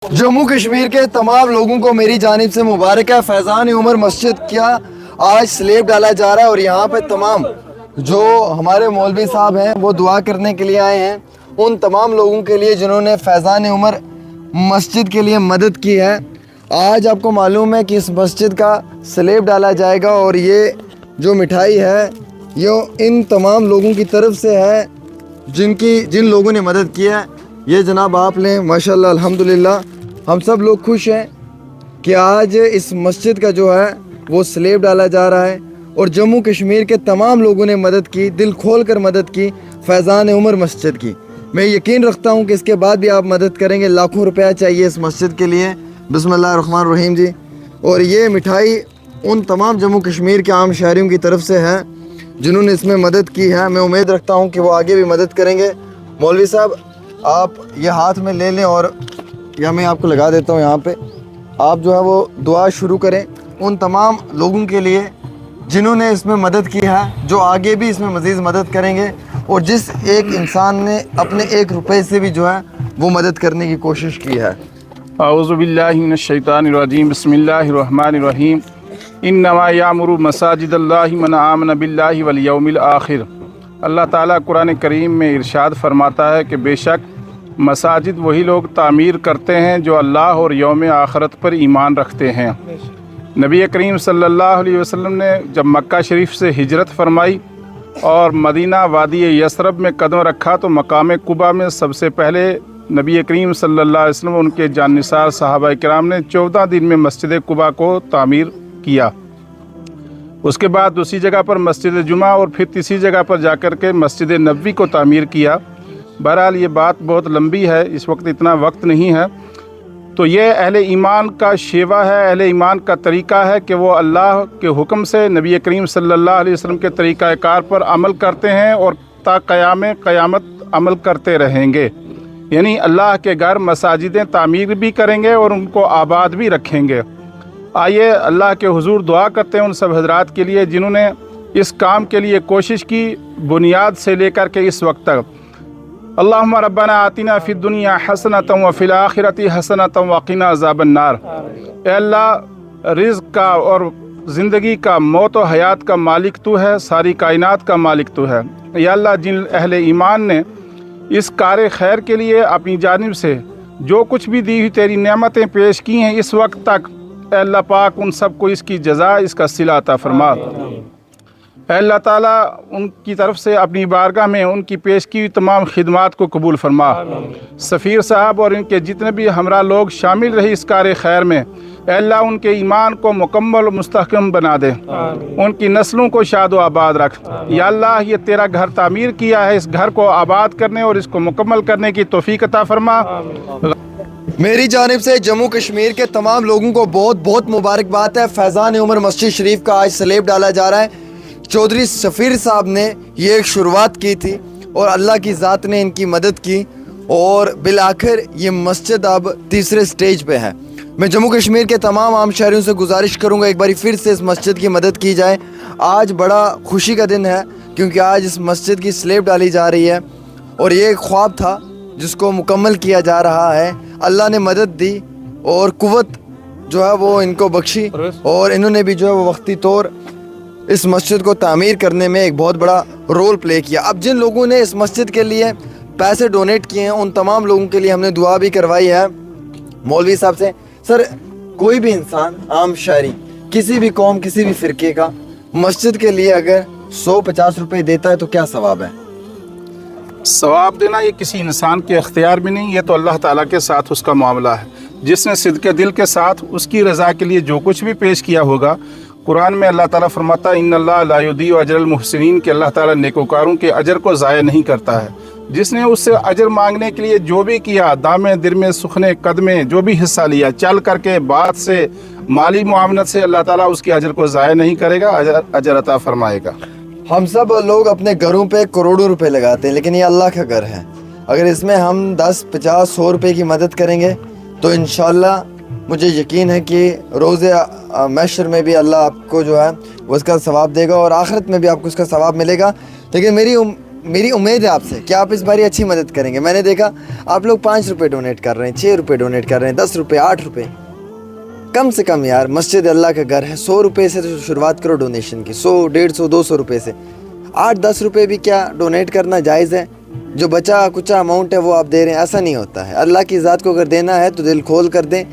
जम्मू कश्मीर के तमाम लोगों को मेरी जानिब से मुबारक है। फैज़ान उमर मस्जिद का आज स्लेब डाला जा रहा है और यहाँ पे तमाम जो हमारे मौलवी साहब हैं वो दुआ करने के लिए आए हैं। उन तमाम लोगों के लिए जिन्होंने फैज़ान उमर मस्जिद के लिए मदद की है। आज आपको मालूम है कि इस मस्जिद का स्लेब डाला जाएगा और ये जो मिठाई है ये इन तमाम लोगों की तरफ से है जिन लोगों ने मदद की है। ये जनाब आप लें, माशाल्लाह अल्हम्दुलिल्लाह। हम सब लोग खुश हैं कि आज इस मस्जिद का जो है वो स्लेब डाला जा रहा है और जम्मू कश्मीर के तमाम लोगों ने मदद की, दिल खोल कर मदद की फैज़ान उमर मस्जिद की। मैं यकीन रखता हूँ कि इसके बाद भी आप मदद करेंगे। लाखों रुपया चाहिए इस मस्जिद के लिए। बिस्मिल्लाहिर्रहमानिर्रहीम जी। और ये मिठाई उन तमाम जम्मू कश्मीर के आम शहरियों की तरफ से है जिन्होंने इसमें मदद की है। मैं उम्मीद रखता हूँ कि वो आगे भी मदद करेंगे। मौलवी साहब आप ये हाथ में ले लें और या मैं आपको लगा देता हूँ यहाँ पे। आप जो है वो दुआ शुरू करें उन तमाम लोगों के लिए जिन्होंने इसमें मदद की है, जो आगे भी इसमें मज़ीद मदद करेंगे और जिस एक इंसान ने अपने 1 रुपये से भी जो है वो मदद करने की कोशिश की है। औज़ु बिल्लाहि मिनश शैतानिर रजीम। बिस्मिल्लाहिर रहमानिर रहीम। इन्नमा यामुरु मसाजिदल्लाहि मन आमन बिल्लाहि वल यौमिल आखिर। अल्लाह ताला कुरान करीम में इरशाद फरमाता है कि बेशक मसाजिद वही लोग तामीर करते हैं जो अल्लाह और यौम आखरत पर ईमान रखते हैं। नबी करीम सल्लल्लाहु अलैहि वसल्लम ने जब मक्का शरीफ से हिजरत फरमाई और मदीना वादी यसरब में कदम रखा तो मकाम कुबा में सबसे पहले नबी करीम सल्लल्लाहु अलैहि वसल्लम उनके जाननिसार सहाबा किराम ने 14 दिन में मस्जिद कुबा को तामीर किया। उसके बाद दूसरी जगह पर मस्जिद जुमा और फिर तीसरी जगह पर जाकर के मस्जिद नबवी को तामीर किया। बहरहाल ये बात बहुत लंबी है, इस वक्त इतना वक्त नहीं है। तो ये अहले ईमान का शेवा है, अहले ईमान का तरीक़ा है कि वो अल्लाह के हुक्म से नबी करीम सल्लल्लाहु अलैहि वसल्लम के तरीक़ाकार पर अमल करते हैं और ता क़यामत अमल करते रहेंगे। यानी अल्लाह के घर मसाजिदें तामीर भी करेंगे और उनको आबाद भी रखेंगे। आइए अल्लाह के हुजूर दुआ करते हैं उन सब हजरात के लिए जिन्होंने इस काम के लिए कोशिश की, बुनियाद से लेकर के इस वक्त तक। अल्लाहुम्मा रब्बना आतिना फ़िद दुनिया हसनतम व फ़िल आखिरति हसनतम व क़िना अज़ाबन नार। ए अल्लाह, रिज़्क़ का और ज़िंदगी का, मौत और हयात का मालिक तू है, सारी कायनात का मालिक तू है। या अल्लाह, जिन अहले ईमान ने इस कार खैर के लिए अपनी जानिब से जो कुछ भी दी हुई तेरी नेमतें पेश की हैं इस वक्त तक, अल्लाह पाक उन सब को इसकी जज़ा, इसका सिला अता फरमा। अल्लाह ताला उनकी तरफ से अपनी बारगाह में उनकी पेश की हुई तमाम खिदमात को कबूल फरमा। सफ़ीर साहब और इनके जितने भी हमरा लोग शामिल रहे इस कार खैर में, अल्लाह उनके ईमान को मुकम्मल मुस्तहकम बना दे, उनकी नस्लों को शाद व आबाद रख। या अल्लाह, ये तेरा घर तामीर किया है, इस घर को आबाद करने और इसको मुकम्मल करने की तौफीक अता फरमा। मेरी जानिब से जम्मू कश्मीर के तमाम लोगों को बहुत बहुत मुबारकबाद है। फैज़ान उमर मस्जिद शरीफ का आज स्लेब डाला जा रहा है। चौधरी सफ़ीर साहब ने ये एक शुरुआत की थी और अल्लाह की ज़ात ने इनकी मदद की और बिल आखिर ये मस्जिद अब तीसरे स्टेज पे है। मैं जम्मू कश्मीर के तमाम आम शहरियों से गुजारिश करूँगा एक बार फिर से इस मस्जिद की मदद की जाए। आज बड़ा खुशी का दिन है क्योंकि आज इस मस्जिद की स्लेब डाली जा रही है और ये एक ख्वाब था जिसको मुकम्मल किया जा रहा है। अल्लाह ने मदद दी और कुव्वत जो है वो इनको बख्शी और इन्होंने भी जो है वो वक्ती तौर इस मस्जिद को तामीर करने में एक बहुत बड़ा रोल प्ले किया। अब जिन लोगों ने इस मस्जिद के लिए पैसे डोनेट किए हैं उन तमाम लोगों के लिए हमने दुआ भी करवाई है मौलवी साहब से। सर, कोई भी इंसान, आम शहरी, किसी भी कौम, किसी भी फ़िरके का मस्जिद के लिए अगर 150 रुपये देता है तो क्या सवाब है? सवाब देना ये किसी इंसान के अख्तियार में नहीं, ये तो अल्लाह ताला के साथ उसका मामला है। जिसने सिद्क़े दिल के साथ उसकी रज़ा के लिए जो कुछ भी पेश किया होगा, कुरान में अल्लाह ताला फरमाता है इन्नल्लाह ला युदीउ अजरल मुहसिनीन, कि अल्लाह ताला नेकोकारों के अजर को ज़ाया नहीं करता है। जिसने उससे अजर मांगने के लिए जो भी किया, दामे दिरमे सुखने कदमे जो भी हिस्सा लिया, चल करके बात से, माली मुआवनत से, अल्लाह ताला उसके अजर को ज़ाया नहीं करेगा, अजर अता फरमाएगा। हम सब लोग अपने घरों पे करोड़ों रुपए लगाते हैं, लेकिन ये अल्लाह का घर है। अगर इसमें हम 10, 50, 100 रुपये की मदद करेंगे तो इंशाल्लाह मुझे यकीन है कि रोज़े महशर में भी अल्लाह आपको जो है वो उसका सवाब देगा और आखिरत में भी आपको उसका सवाब मिलेगा। लेकिन मेरी मेरी उम्मीद है आपसे कि आप इस बारी अच्छी मदद करेंगे। मैंने देखा आप लोग 5 रुपये डोनेट कर रहे हैं, 6 रुपये डोनेट कर रहे हैं, 10 रुपये, 8 रुपये। कम से कम यार, मस्जिद अल्लाह का घर है, 100 रुपये से तो शुरुआत करो डोनेशन की, 100, 150, 200 रुपये से। 8-10 रुपये भी क्या डोनेट करना जायज़ है? जो बचा कुचा अमाउंट है वो आप दे रहे हैं, ऐसा नहीं होता है। अल्लाह की ज़ात को अगर देना है तो दिल खोल कर दें,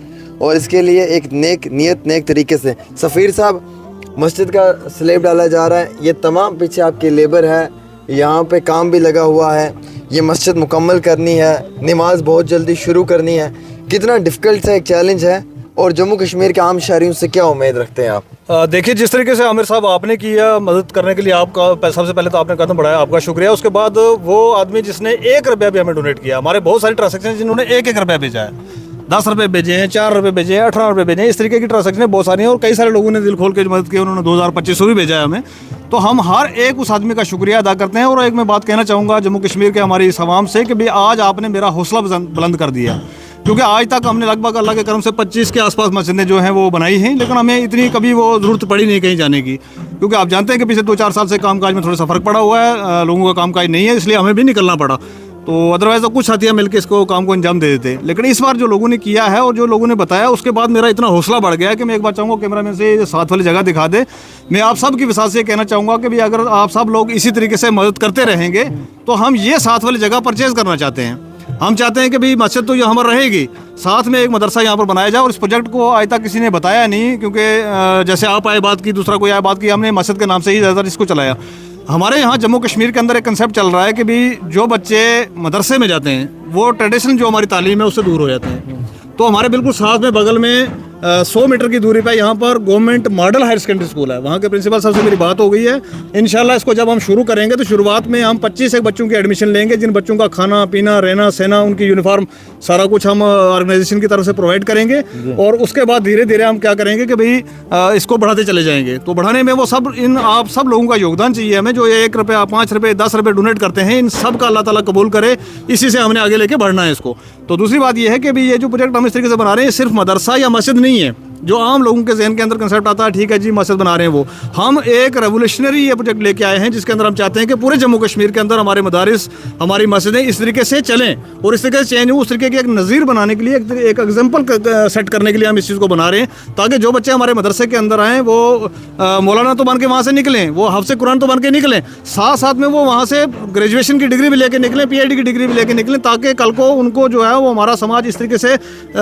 और इसके लिए एक नेक तरीके से। सफ़ीर साहब, मस्जिद का स्लैब डाला जा रहा है, ये तमाम पीछे आपकी लेबर है, यहाँ पे काम भी लगा हुआ है, ये मस्जिद मुकम्मल करनी है, नमाज बहुत जल्दी शुरू करनी है। कितना डिफ़िकल्ट सा एक चैलेंज है, और जम्मू कश्मीर के आम शहरियों से क्या उम्मीद रखते हैं आप? देखिए, जिस तरीके से आमिर साहब आपने किया मदद करने के लिए, आपका सबसे पहले तो आपने कदम बढ़ाया, आपका शुक्रिया। उसके बाद वो आदमी जिसने 1 रुपया भी हमें डोनेट किया, हमारे बहुत सारे ट्रांसैक्शन जिन्होंने 1-1 रुपया भेजा है, 10 रुपये भेजे हैं, 4 रुपये भेजे हैं, 18 रुपये भेजे हैं, इस तरीके की ट्रांसैक्शन बहुत सारी हैं। और कई सारे लोगों ने दिल खोल के मदद की, उन्होंने 2000-2500 भी भेजा है हमें। तो हम हर एक उस आदमी का शुक्रिया अदा करते हैं। और एक मैं बात कहना चाहूँगा जम्मू कश्मीर के हमारी इस आवाम से कि भाई आज आपने मेरा हौसला बुलंद कर दिया, क्योंकि आज तक हमने लगभग अल्लाह के करम से 25 के आसपास मस्जिदें जो हैं वो बनाई हैं, लेकिन हमें इतनी कभी वो ज़रूरत पड़ी नहीं कहीं जाने की, क्योंकि आप जानते हैं कि पिछले 2-4 साल से कामकाज में थोड़ा सा फ़र्क पड़ा हुआ है, लोगों का कामकाज नहीं है, इसलिए हमें भी निकलना पड़ा। तो अदरवाइज़ तो कुछ साथियाँ मिलकर इसको काम को अंजाम दे देते। लेकिन इस बार जो लोगों ने किया है और जो लोगों ने बताया, उसके बाद मेरा इतना हौसला बढ़ गया है कि मैं एक बार चाहूँगा कैमरामैन से साथ वाली जगह दिखा दे। मैं आप सब की विसात से कहना चाहूँगा कि भाई अगर आप सब लोग इसी तरीके से मदद करते रहेंगे तो हम ये साथ वाली जगह परचेज़ करना चाहते हैं। हम चाहते हैं कि भाई मस्जिद तो ये हमारा रहेगी, साथ में एक मदरसा यहाँ पर बनाया जाए। और इस प्रोजेक्ट को आज तक किसी ने बताया नहीं, क्योंकि जैसे आप आए बात की, दूसरा कोई आए बात की, हमने मस्जिद के नाम से ही ज़्यादातर इसको चलाया। हमारे यहाँ जम्मू कश्मीर के अंदर एक कंसेप्ट चल रहा है कि भाई जो बच्चे मदरसे में जाते हैं वो ट्रेडिशनल जो हमारी तालीम है उससे दूर हो जाते हैं। तो हमारे बिल्कुल साथ में बगल में 100 मीटर की दूरी पर यहाँ पर government model higher secondary school है, वहाँ के प्रिंसिपल साहब से मेरी बात हो गई है। इंशाल्लाह इसको जब हम शुरू करेंगे तो शुरुआत में हम 25 एक बच्चों की एडमिशन लेंगे, जिन बच्चों का खाना पीना रहना सहना, उनकी यूनिफॉर्म सारा कुछ हम ऑर्गेनाइजेशन की तरफ से प्रोवाइड करेंगे। और उसके बाद धीरे धीरे हम क्या करेंगे कि भाई इसको बढ़ाते चले जाएंगे। तो बढ़ाने में वो सब आप सब लोगों का योगदान चाहिए हमें, जो 1 रुपया 5 रुपये 10 रुपये डोनेट करते हैं, इन सब का अल्लाह ताला कबूल करे। इसी से हमने आगे लेके बढ़ना है इसको। तो दूसरी बात ये है कि भाई ये जो प्रोजेक्ट हम इस तरीके से बना रहे हैं, सिर्फ मदरसा या मस्जिद नहीं है जो आम लोगों के जहन के अंदर कंसेप्ट आता है, ठीक है जी मस्जिद बना रहे हैं, वो हम एक रेवोल्यूशनरी ये प्रोजेक्ट लेके आए हैं, जिसके अंदर हम चाहते हैं कि पूरे जम्मू कश्मीर के अंदर हमारे मदारिस, हमारी मस्जिदें इस तरीके से चलें और इस तरीके से चेंज हो। उस तरीके की एक नज़ीर बनाने के लिए, एक एग्जाम्पल सेट करने के लिए हम इस चीज़ को बना रहे हैं, ताकि जो बच्चे हमारे मदरसे के अंदर आएँ वो मौलाना तो बन के वहाँ से निकलें, वो हाफ़िज़ कुरान तो बन के निकलें, साथ साथ में वो वहाँ से ग्रेजुएशन की डिग्री भी लेके निकलें, PhD की डिग्री भी लेके निकलें, ताकि कल को उनको जो है वो हमारा समाज इस तरीके से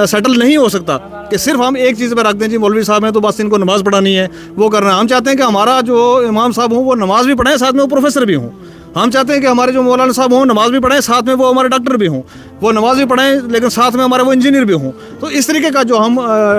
सेटल नहीं हो सकता कि सिर्फ हम एक चीज़ पर रख दें जी मौलवी साहब हैं तो बस इनको नमाज़ पढ़ानी है, वो करना है। हम चाहते हैं कि हमारा जो इमाम साहब हों वो नमाज़ भी पढ़ें, साथ में वो प्रोफेसर भी हों। हम चाहते हैं कि हमारे जो मौलाना साहब हों नमाज़ भी पढ़ें, साथ में वो हमारे डॉक्टर भी हों, वो नमाज़ भी पढ़ें लेकिन साथ में हमारे वो इंजीनियर भी हों। तो इस तरीके का जो हम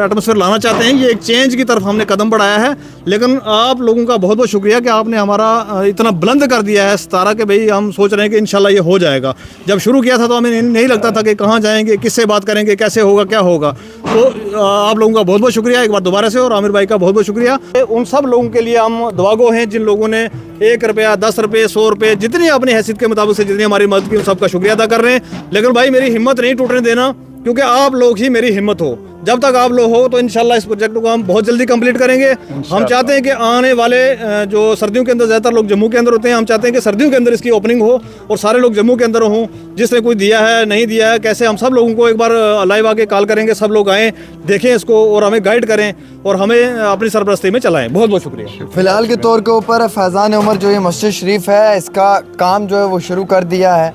एटमॉस्फेयर लाना चाहते हैं, ये एक चेंज की तरफ हमने कदम बढ़ाया है। लेकिन आप लोगों का बहुत बहुत शुक्रिया कि आपने हमारा इतना बुलंद कर दिया है सितारा कि भाई हम सोच रहे हैं कि इंशाल्लाह ये हो जाएगा। जब शुरू किया था तो हमें नहीं लगता था कि कहाँ जाएंगे, किससे बात करेंगे, कैसे होगा, क्या होगा। तो आप लोगों का बहुत बहुत शुक्रिया एक बार दोबारा से, और आमिर भाई का बहुत बहुत शुक्रिया। उन सब लोगों के लिए हम दुआगो हैं जिन लोगों ने 1 रुपया 10 रुपये 100 रुपये जितनी अपनी हैसियत के मुताबिक से जितनी हमारी मदद की, उन सबका शुक्रिया अदा कर रहे हैं। लेकिन भाई मेरी हिम्मत नहीं टूटने देना, क्योंकि आप लोग ही मेरी हिम्मत हो। जब तक आप लोग हो तो इंशाल्लाह इस प्रोजेक्ट को हम बहुत जल्दी कंप्लीट करेंगे। हम चाहते हैं कि आने वाले जो सर्दियों के अंदर ज़्यादातर लोग जम्मू के अंदर होते हैं, हम चाहते हैं कि सर्दियों के अंदर इसकी ओपनिंग हो और सारे लोग जम्मू के अंदर हों। जिसने कोई दिया है नहीं दिया है कैसे, हम सब लोगों को एक बार लाइव आके कॉल करेंगे, सब लोग आएँ देखें इसको और हमें गाइड करें और हमें अपनी सरपरस्ती में चलाएँ। बहुत बहुत शुक्रिया। फ़िलहाल के तौर के ऊपर फैज़ान उमर जो ये मस्जिद शरीफ है, इसका काम जो है वो शुरू कर दिया है।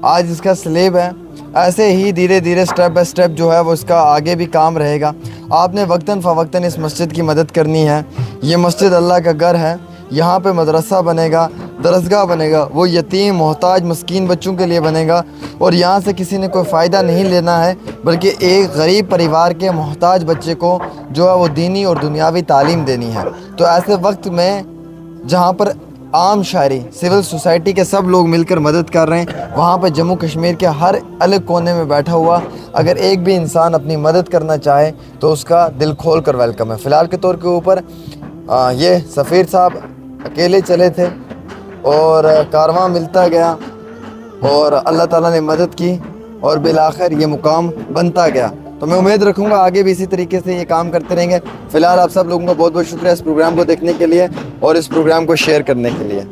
आज इसका स्लेब है, ऐसे ही धीरे धीरे स्टेप बाय स्टेप जो है वो इसका आगे भी काम रहेगा। आपने वक्तन फ़वक्तन इस मस्जिद की मदद करनी है। ये मस्जिद अल्लाह का घर है, यहाँ पे मदरसा बनेगा, दरसगाह बनेगा, वो यतीम मोहताज मस्कीन बच्चों के लिए बनेगा। और यहाँ से किसी ने कोई फ़ायदा नहीं लेना है, बल्कि एक गरीब परिवार के मोहताज बच्चे को जो है वो दीनी और दुनियावी तालीम देनी है। तो ऐसे वक्त में जहाँ पर आम शहरी सिविल सोसाइटी के सब लोग मिलकर मदद कर रहे हैं, वहाँ पर जम्मू कश्मीर के हर अलग कोने में बैठा हुआ अगर एक भी इंसान अपनी मदद करना चाहे तो उसका दिल खोल कर वेलकम है। फ़िलहाल के तौर के ऊपर ये सफ़ीर साहब अकेले चले थे और कारवां मिलता गया और अल्लाह ताला ने मदद की और बिलाखिर ये मुकाम बनता गया। तो मैं उम्मीद रखूँगा आगे भी इसी तरीके से ये काम करते रहेंगे। फ़िलहाल आप सब लोगों का बहुत बहुत शुक्रिया इस प्रोग्राम को देखने के लिए और इस प्रोग्राम को शेयर करने के लिए।